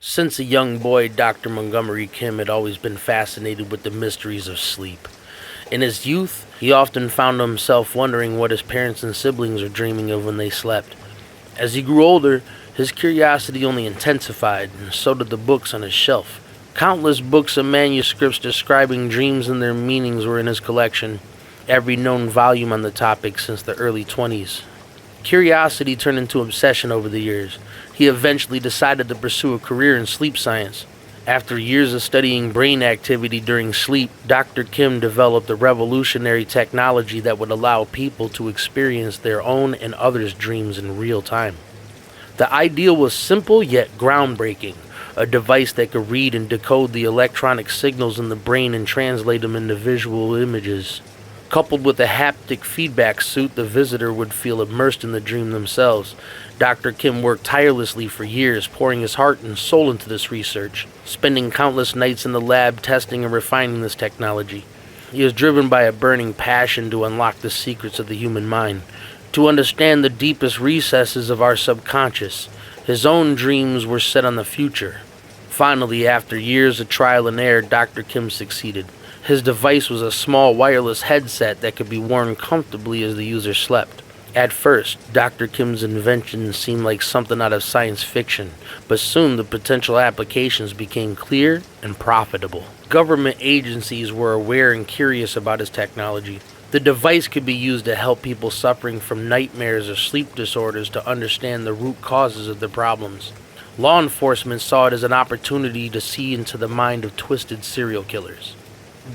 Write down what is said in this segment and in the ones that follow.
Since a young boy, Dr. Montgomery Kim had always been fascinated with the mysteries of sleep. In his youth, he often found himself wondering what his parents and siblings were dreaming of when they slept. As he grew older, his curiosity only intensified, and so did the books on his shelf. Countless books and manuscripts describing dreams and their meanings were in his collection, every known volume on the topic since the early 20s. Curiosity turned into obsession over the years. He eventually decided to pursue a career in sleep science. After years of studying brain activity during sleep, Dr. Kim developed a revolutionary technology that would allow people to experience their own and others' dreams in real time. The idea was simple yet groundbreaking, a device that could read and decode the electronic signals in the brain and translate them into visual images. Coupled with a haptic feedback suit, the visitor would feel immersed in the dream themselves. Dr. Kim worked tirelessly for years, pouring his heart and soul into this research, spending countless nights in the lab testing and refining this technology. He was driven by a burning passion to unlock the secrets of the human mind, to understand the deepest recesses of our subconscious. His own dreams were set on the future. Finally, after years of trial and error, Dr. Kim succeeded. His device was a small wireless headset that could be worn comfortably as the user slept. At first, Dr. Kim's invention seemed like something out of science fiction, but soon the potential applications became clear and profitable. Government agencies were aware and curious about his technology. The device could be used to help people suffering from nightmares or sleep disorders to understand the root causes of their problems. Law enforcement saw it as an opportunity to see into the mind of twisted serial killers.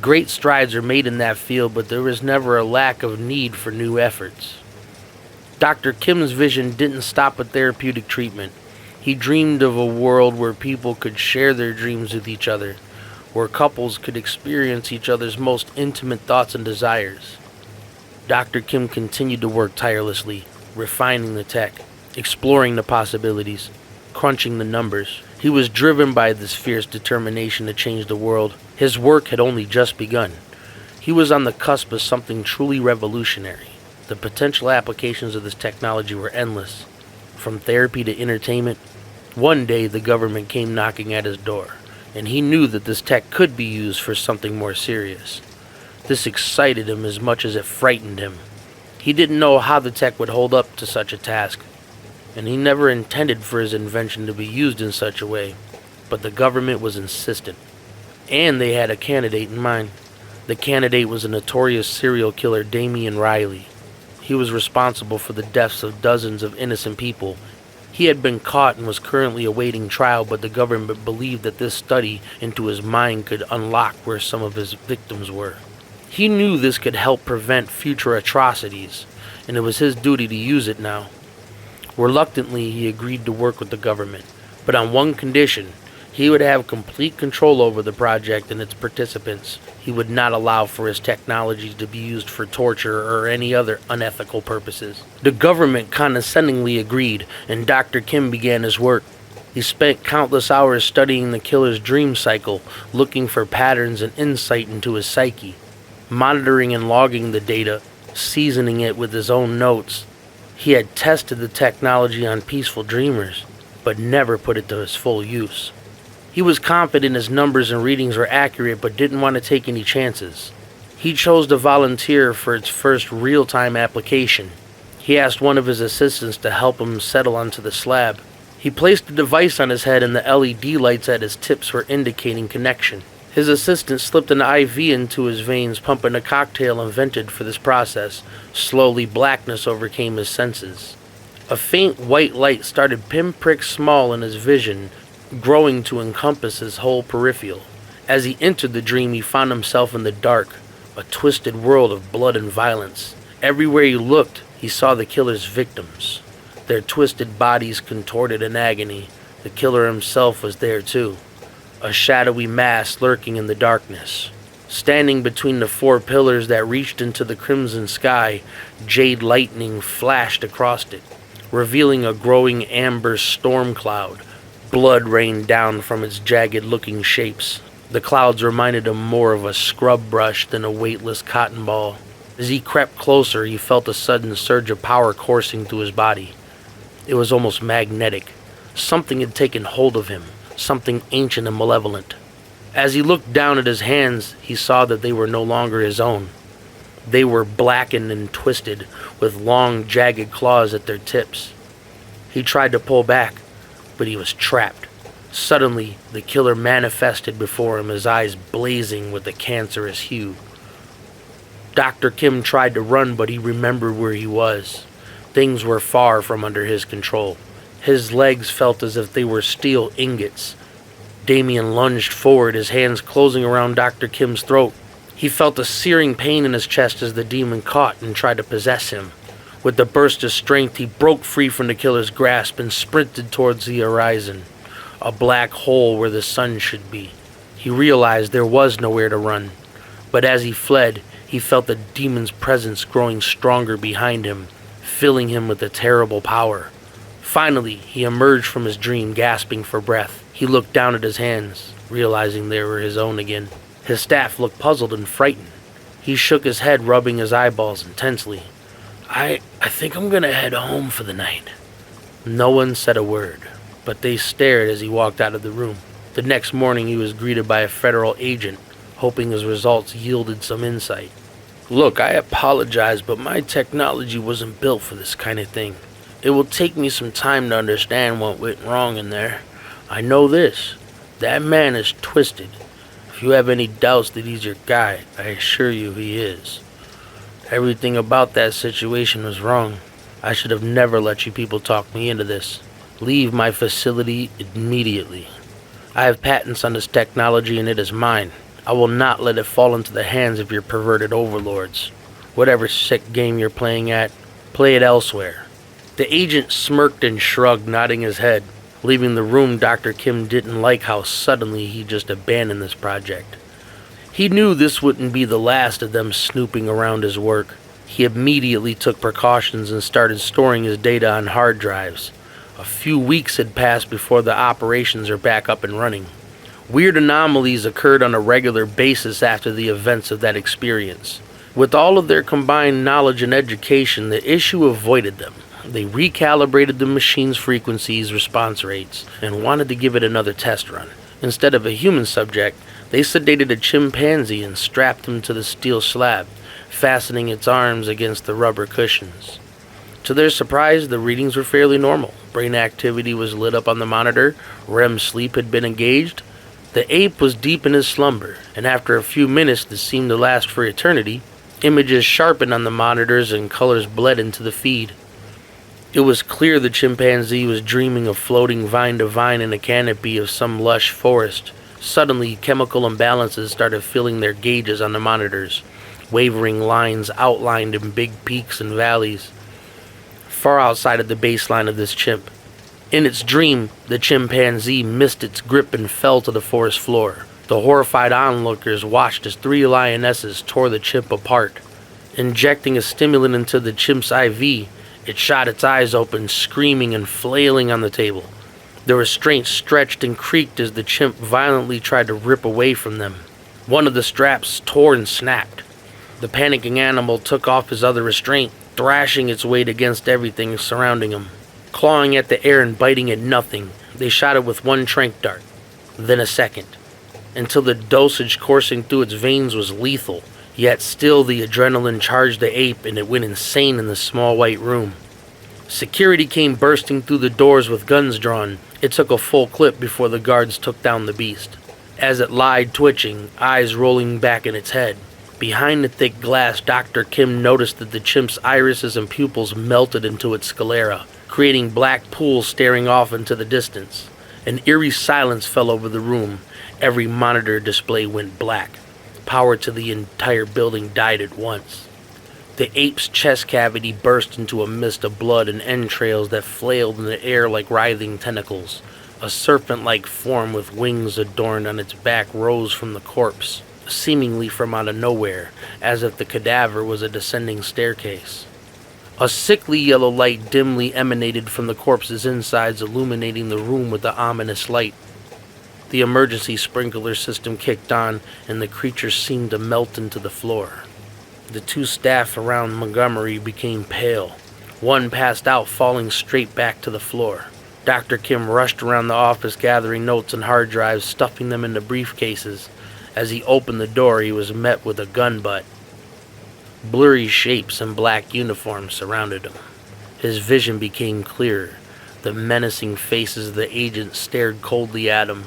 Great strides are made in that field, but there was never a lack of need for new efforts. Dr. Kim's vision didn't stop at therapeutic treatment. He dreamed of a world where people could share their dreams with each other, where couples could experience each other's most intimate thoughts and desires. Dr. Kim continued to work tirelessly, refining the tech, exploring the possibilities, crunching the numbers. He was driven by this fierce determination to change the world. His work had only just begun. He was on the cusp of something truly revolutionary. The potential applications of this technology were endless, from therapy to entertainment. One day the government came knocking at his door, and he knew that this tech could be used for something more serious. This excited him as much as it frightened him. He didn't know how the tech would hold up to such a task, and he never intended for his invention to be used in such a way, but the government was insistent, and they had a candidate in mind. The candidate was a notorious serial killer, Damian Riley. He was responsible for the deaths of dozens of innocent people. He had been caught and was currently awaiting trial, but the government believed that this study into his mind could unlock where some of his victims were. He knew this could help prevent future atrocities, and it was his duty to use it now. Reluctantly, he agreed to work with the government, but on one condition: he would have complete control over the project and its participants. He would not allow for his technology to be used for torture or any other unethical purposes. The government condescendingly agreed, and Dr. Kim began his work. He spent countless hours studying the killer's dream cycle, looking for patterns and insight into his psyche, monitoring and logging the data, seasoning it with his own notes. He had tested the technology on peaceful dreamers, but never put it to its full use. He was confident his numbers and readings were accurate, but didn't want to take any chances. He chose to volunteer for its first real-time application. He asked one of his assistants to help him settle onto the slab. He placed the device on his head, and the LED lights at his tips were indicating connection. His assistant slipped an IV into his veins, pumping a cocktail invented for this process. Slowly, blackness overcame his senses. A faint white light started pinprick small in his vision, growing to encompass his whole peripheral. As he entered the dream, he found himself in the dark, a twisted world of blood and violence. Everywhere he looked, he saw the killer's victims, their twisted bodies contorted in agony. The killer himself was there too, a shadowy mass lurking in the darkness. Standing between the four pillars that reached into the crimson sky, jade lightning flashed across it, revealing a growing amber storm cloud. Blood rained down from its jagged-looking shapes. The clouds reminded him more of a scrub brush than a weightless cotton ball. As he crept closer, he felt a sudden surge of power coursing through his body. It was almost magnetic. Something had taken hold of him, something ancient and malevolent. As he looked down at his hands, he saw that they were no longer his own. They were blackened and twisted, with long, jagged claws at their tips. He tried to pull back, but he was trapped. Suddenly, the killer manifested before him, his eyes blazing with a cancerous hue. Dr. Kim tried to run, but he remembered where he was. Things were far from under his control. His legs felt as if they were steel ingots. Damien lunged forward, his hands closing around Dr. Kim's throat. He felt a searing pain in his chest as the demon caught and tried to possess him. With a burst of strength, he broke free from the killer's grasp and sprinted towards the horizon, a black hole where the sun should be. He realized there was nowhere to run, but as he fled, he felt the demon's presence growing stronger behind him, filling him with a terrible power. Finally, he emerged from his dream, gasping for breath. He looked down at his hands, realizing they were his own again. His staff looked puzzled and frightened. He shook his head, rubbing his eyeballs intensely. I think I'm gonna head home for the night." No one said a word, but they stared as he walked out of the room. The next morning, he was greeted by a federal agent, hoping his results yielded some insight. "Look, I apologize, but my technology wasn't built for this kind of thing. It will take me some time to understand what went wrong in there. I know this. That man is twisted. If you have any doubts that he's your guy, I assure you he is. Everything about that situation was wrong. I should have never let you people talk me into this. Leave my facility immediately. I have patents on this technology and it is mine. I will not let it fall into the hands of your perverted overlords. Whatever sick game you're playing at, play it elsewhere." The agent smirked and shrugged, nodding his head. Leaving the room, Dr. Kim didn't like how suddenly he just abandoned this project. He knew this wouldn't be the last of them snooping around his work. He immediately took precautions and started storing his data on hard drives. A few weeks had passed before the operations are back up and running. Weird anomalies occurred on a regular basis after the events of that experience. With all of their combined knowledge and education, the issue avoided them. They recalibrated the machine's frequencies, response rates, and wanted to give it another test run. Instead of a human subject, they sedated a chimpanzee and strapped him to the steel slab, fastening its arms against the rubber cushions. To their surprise, the readings were fairly normal. Brain activity was lit up on the monitor, REM sleep had been engaged. The ape was deep in his slumber, and after a few minutes that seemed to last for eternity, images sharpened on the monitors and colors bled into the feed. It was clear the chimpanzee was dreaming of floating vine to vine in a canopy of some lush forest. Suddenly, chemical imbalances started filling their gauges on the monitors. Wavering lines outlined in big peaks and valleys, far outside of the baseline of this chimp. In its dream, the chimpanzee missed its grip and fell to the forest floor. The horrified onlookers watched as 3 lionesses tore the chimp apart. Injecting a stimulant into the chimp's IV, it shot its eyes open, screaming and flailing on the table. The restraints stretched and creaked as the chimp violently tried to rip away from them. One of the straps tore and snapped. The panicking animal took off his other restraint, thrashing its weight against everything surrounding him. Clawing at the air and biting at nothing, they shot it with 1 tranq dart, then a second, until the dosage coursing through its veins was lethal. Yet still the adrenaline charged the ape and it went insane in the small white room. Security came bursting through the doors with guns drawn. It took a full clip before the guards took down the beast. As it lied twitching, eyes rolling back in its head. Behind the thick glass, Dr. Kim noticed that the chimp's irises and pupils melted into its sclera, creating black pools staring off into the distance. An eerie silence fell over the room. Every monitor display went black. Power to the entire building died at once. The ape's chest cavity burst into a mist of blood and entrails that flailed in the air like writhing tentacles. A serpent-like form with wings adorned on its back rose from the corpse, seemingly from out of nowhere, as if the cadaver was a descending staircase. A sickly yellow light dimly emanated from the corpse's insides, illuminating the room with the ominous light. The emergency sprinkler system kicked on, and the creature seemed to melt into the floor. The 2 staff around Montgomery became pale. One passed out, falling straight back to the floor. Dr. Kim rushed around the office gathering notes and hard drives, stuffing them into briefcases. As he opened the door, he was met with a gun butt. Blurry shapes in black uniforms surrounded him. His vision became clearer. The menacing faces of the agents stared coldly at him.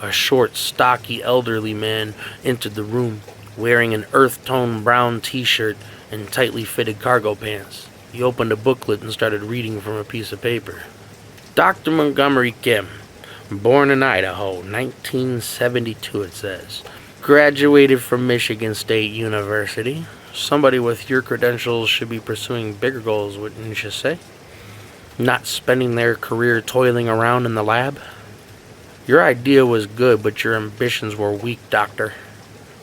A short, stocky, elderly man entered the room, wearing an earth-tone brown t-shirt and tightly fitted cargo pants. He opened a booklet and started reading from a piece of paper. Dr. Montgomery Kim, born in Idaho, 1972 it says. Graduated from Michigan State University. Somebody with your credentials should be pursuing bigger goals, wouldn't you say? Not spending their career toiling around in the lab? Your idea was good, but your ambitions were weak, Doctor.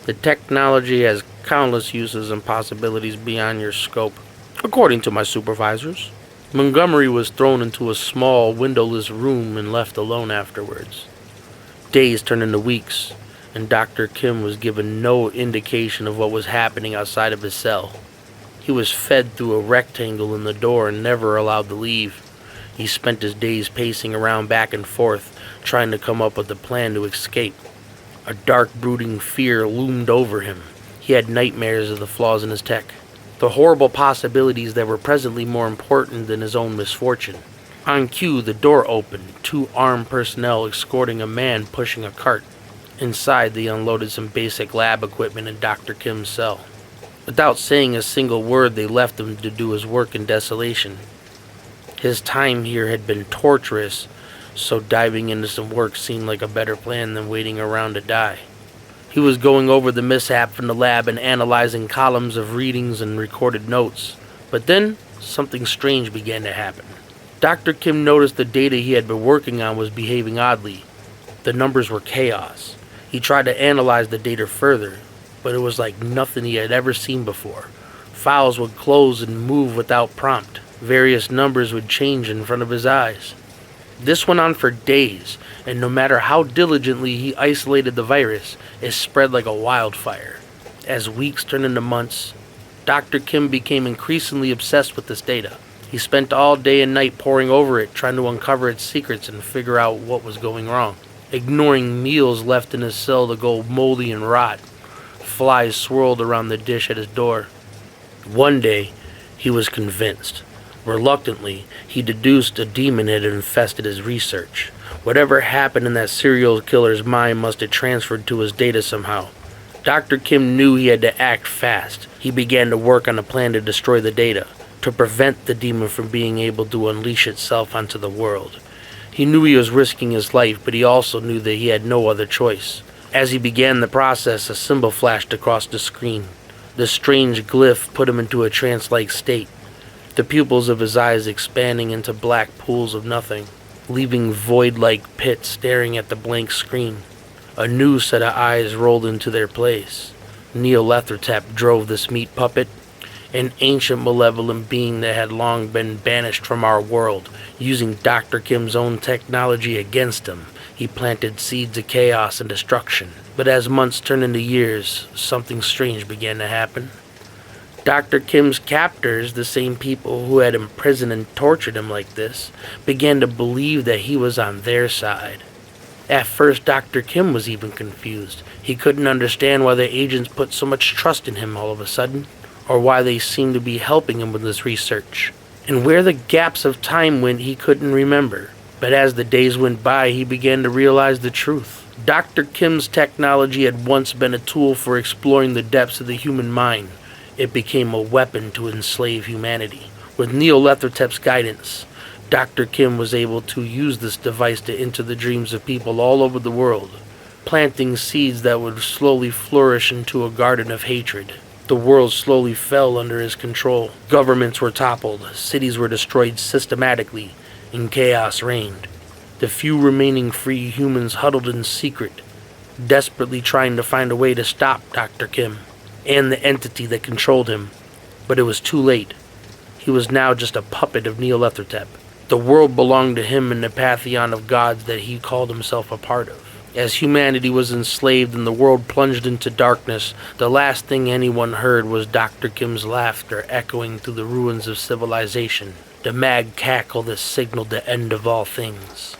The technology has countless uses and possibilities beyond your scope, according to my supervisors. Montgomery was thrown into a small, windowless room and left alone afterwards. Days turned into weeks, and Dr. Kim was given no indication of what was happening outside of his cell. He was fed through a rectangle in the door and never allowed to leave. He spent his days pacing around back and forth, trying to come up with a plan to escape. A dark, brooding fear loomed over him. He had nightmares of the flaws in his tech, the horrible possibilities that were presently more important than his own misfortune. On cue, the door opened, 2 armed personnel escorting a man pushing a cart. Inside, they unloaded some basic lab equipment in Dr. Kim's cell. Without saying a single word, they left him to do his work in desolation. His time here had been torturous, so diving into some work seemed like a better plan than waiting around to die. He was going over the mishap from the lab and analyzing columns of readings and recorded notes. But then, something strange began to happen. Dr. Kim noticed the data he had been working on was behaving oddly. The numbers were chaos. He tried to analyze the data further, but it was like nothing he had ever seen before. Files would close and move without prompt. Various numbers would change in front of his eyes. This went on for days, and no matter how diligently he isolated the virus, it spread like a wildfire. As weeks turned into months, Dr. Kim became increasingly obsessed with this data. He spent all day and night poring over it, trying to uncover its secrets and figure out what was going wrong. Ignoring meals left in his cell to go moldy and rot, flies swirled around the dish at his door. One day, he was convinced. Reluctantly, he deduced a demon had infested his research. Whatever happened in that serial killer's mind must have transferred to his data somehow. Dr. Kim knew he had to act fast. He began to work on a plan to destroy the data, to prevent the demon from being able to unleash itself onto the world. He knew he was risking his life, but he also knew that he had no other choice. As he began the process, a symbol flashed across the screen. The strange glyph put him into a trance-like state, the pupils of his eyes expanding into black pools of nothing, leaving void-like pits staring at the blank screen. A new set of eyes rolled into their place. Neolethrotep drove this meat puppet, an ancient malevolent being that had long been banished from our world. Using Dr. Kim's own technology against him, he planted seeds of chaos and destruction. But as months turned into years, something strange began to happen. Dr. Kim's captors, the same people who had imprisoned and tortured him like this, began to believe that he was on their side. At first, Dr. Kim was even confused. He couldn't understand why the agents put so much trust in him all of a sudden, or why they seemed to be helping him with his research. And where the gaps of time went, he couldn't remember. But as the days went by, he began to realize the truth. Dr. Kim's technology had once been a tool for exploring the depths of the human mind. It became a weapon to enslave humanity. With Neolethrotep's guidance, Dr. Kim was able to use this device to enter the dreams of people all over the world, planting seeds that would slowly flourish into a garden of hatred. The world slowly fell under his control. Governments were toppled, cities were destroyed systematically, and chaos reigned. The few remaining free humans huddled in secret, desperately trying to find a way to stop Dr. Kim and the entity that controlled him. But it was too late. He was now just a puppet of Neolethrotep. The world belonged to him in the pantheon of gods that he called himself a part of. As humanity was enslaved and the world plunged into darkness, the last thing anyone heard was Dr. Kim's laughter echoing through the ruins of civilization. The mad cackle that signaled the end of all things.